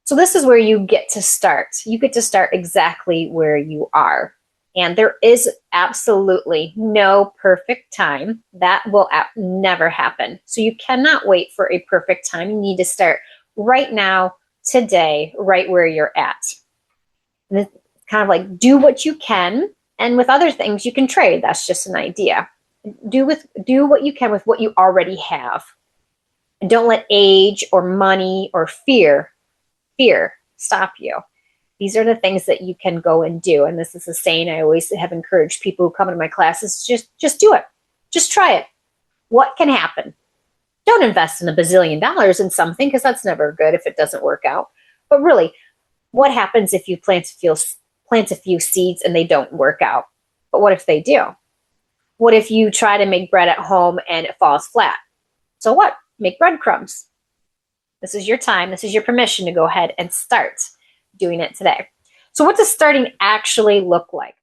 So this is where you get to start. You get to start exactly where you are. And there is absolutely no perfect time. That will never happen. So you cannot wait for a perfect time. You need to start right now, today, right where you're at. And it's kind of like do what you can. And with other things, you can trade. That's just an idea. Do what you can with what you already have. And don't let age or money or fear stop you. These are the things that you can go and do. And this is a saying I always have encouraged people who come into my classes, just do it. Just try it. What can happen? Don't invest in $1 bazillion in something, because that's never good if it doesn't work out. But really, what happens if you plant a few seeds and they don't work out? But what if they do? What if you try to make bread at home and it falls flat? So what? Make breadcrumbs. This is your time. This is your permission to go ahead and start doing it today. So what does starting actually look like?